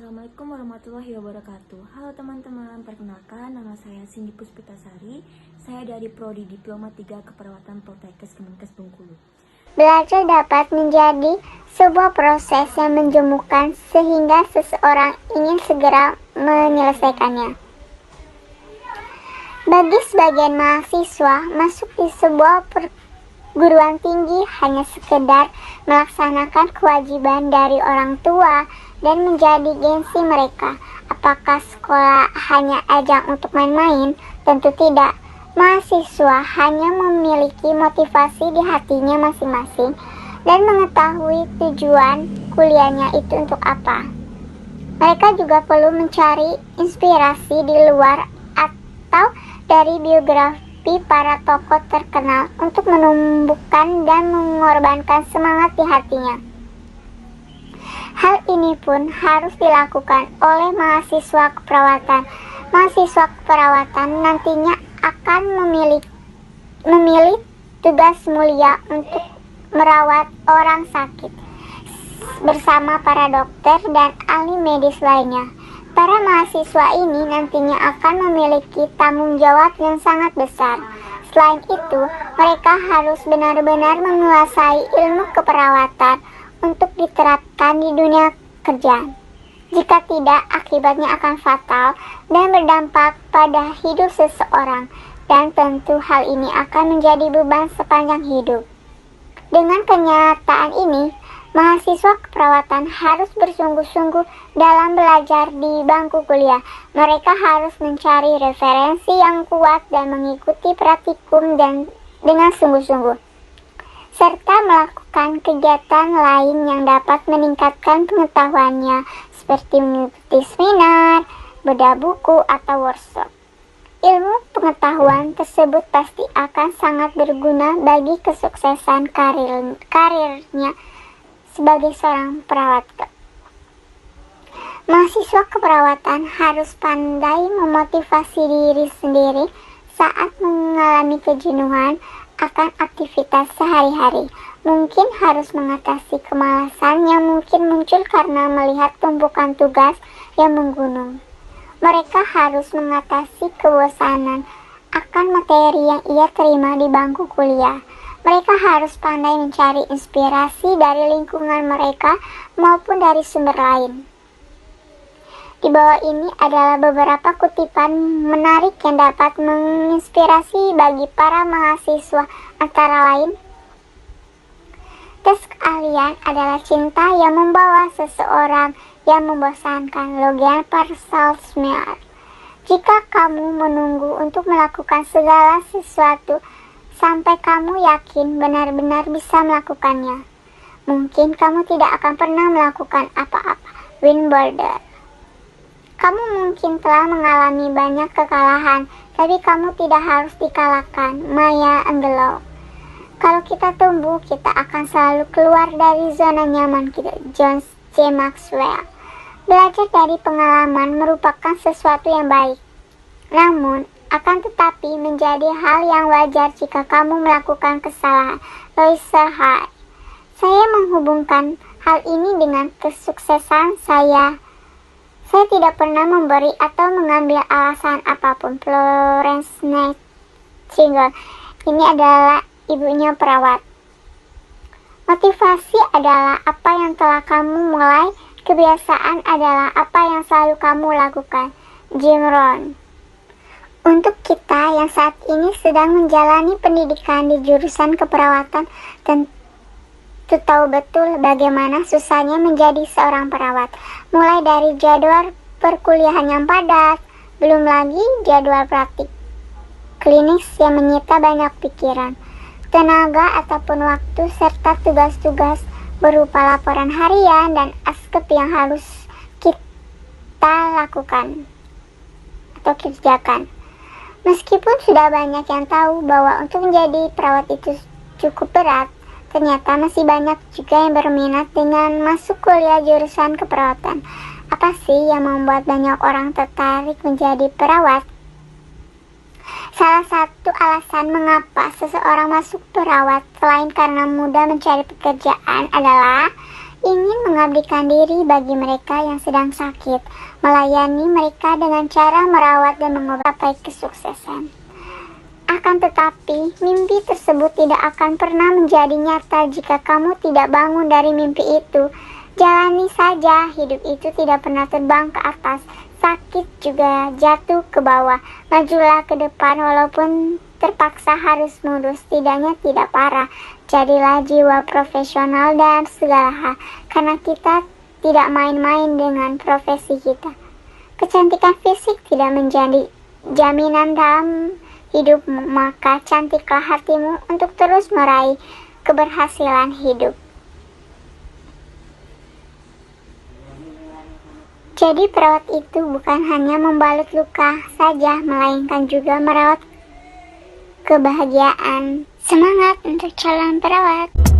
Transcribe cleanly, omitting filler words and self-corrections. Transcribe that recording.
Assalamualaikum warahmatullahi wabarakatuh. Halo teman-teman, perkenalkan nama saya Cindy Puspitasari. Saya dari Prodi Diploma 3 Keperawatan Poltekkes Kemenkes Bengkulu. Belajar dapat menjadi sebuah proses yang menjemukan sehingga seseorang ingin segera menyelesaikannya. Bagi sebagian mahasiswa, masuk di sebuah perguruan tinggi hanya sekedar melaksanakan kewajiban dari orang tua dan menjadi gengsi mereka. Apakah sekolah hanya ajang untuk main-main? Tentu tidak. Mahasiswa hanya memiliki motivasi di hatinya masing-masing dan mengetahui tujuan kuliahnya itu untuk apa. Mereka juga perlu mencari inspirasi di luar atau dari biografi para tokoh terkenal untuk menumbuhkan dan mengorbankan semangat di hatinya. Hal ini pun harus dilakukan oleh mahasiswa keperawatan. Mahasiswa keperawatan nantinya akan memilih tugas mulia untuk merawat orang sakit bersama para dokter dan ahli medis lainnya. Para mahasiswa ini nantinya akan memiliki tanggung jawab yang sangat besar. Selain itu, mereka harus benar-benar menguasai ilmu keperawatan untuk diterapkan di dunia kerja. Jika tidak, akibatnya akan fatal dan berdampak pada hidup seseorang, dan tentu hal ini akan menjadi beban sepanjang hidup. Dengan kenyataan ini, mahasiswa keperawatan harus bersungguh-sungguh dalam belajar di bangku kuliah. Mereka harus mencari referensi yang kuat dan mengikuti praktikum dengan sungguh-sungguh, serta melakukan kegiatan lain yang dapat meningkatkan pengetahuannya, seperti mengikuti seminar, bedah buku, atau workshop. Ilmu pengetahuan tersebut pasti akan sangat berguna bagi kesuksesan karirnya sebagai seorang perawat. Mahasiswa keperawatan harus pandai memotivasi diri sendiri saat mengalami kejenuhan akan aktivitas sehari-hari. Mungkin harus mengatasi kemalasan yang mungkin muncul karena melihat tumpukan tugas yang menggunung. Mereka harus mengatasi kebosanan akan materi yang ia terima di bangku kuliah. Mereka harus pandai mencari inspirasi dari lingkungan mereka maupun dari sumber lain. Di bawah ini adalah beberapa kutipan menarik yang dapat menginspirasi bagi para mahasiswa, antara lain: tes keahlian adalah cinta yang membawa seseorang yang membosankan. Logan Parsons-Smith. Jika kamu menunggu untuk melakukan segala sesuatu sampai kamu yakin benar-benar bisa melakukannya, mungkin kamu tidak akan pernah melakukan apa-apa. Win Border. Kamu mungkin telah mengalami banyak kekalahan, tapi kamu tidak harus dikalahkan. Maya Angelou. Kalau kita tumbuh, kita akan selalu keluar dari zona nyaman kita. John C. Maxwell. Belajar dari pengalaman merupakan sesuatu yang baik. Namun, akan tetapi menjadi hal yang wajar jika kamu melakukan kesalahan. Louisa Hay. Saya menghubungkan hal ini dengan kesuksesan saya. Saya tidak pernah memberi atau mengambil alasan apapun. Florence Nightingale. Ini adalah ibunya perawat. Motivasi adalah apa yang telah kamu mulai. Kebiasaan adalah apa yang selalu kamu lakukan. Jim Rohn. Untuk kita yang saat ini sedang menjalani pendidikan di jurusan keperawatan, tentu tahu betul bagaimana susahnya menjadi seorang perawat. Mulai dari jadwal perkuliahan yang padat, belum lagi jadwal praktik klinis yang menyita banyak pikiran, tenaga ataupun waktu, serta tugas-tugas berupa laporan harian dan askep yang harus kita lakukan atau kerjakan. Meskipun sudah banyak yang tahu bahwa untuk menjadi perawat itu cukup berat, ternyata masih banyak juga yang berminat dengan masuk kuliah jurusan keperawatan. Apa sih yang membuat banyak orang tertarik menjadi perawat? Salah satu alasan mengapa seseorang masuk perawat selain karena mudah mencari pekerjaan adalah ingin mengabdikan diri bagi mereka yang sedang sakit, melayani mereka dengan cara merawat dan mengobati kesuksesan. Akan tetapi, mimpi tersebut tidak akan pernah menjadi nyata jika kamu tidak bangun dari mimpi itu. Jalani saja, hidup itu tidak pernah terbang ke atas, sakit juga jatuh ke bawah. Majulah ke depan walaupun terpaksa harus mundur, setidaknya tidak parah. Jadilah jiwa profesional dalam segala hal, karena kita tidak main-main dengan profesi kita. Kecantikan fisik tidak menjadi jaminan dalam hidupmu, maka cantiklah hatimu untuk terus meraih keberhasilan hidup. Jadi perawat itu bukan hanya membalut luka saja, melainkan juga merawat kebahagiaan. Semangat untuk calon perawat!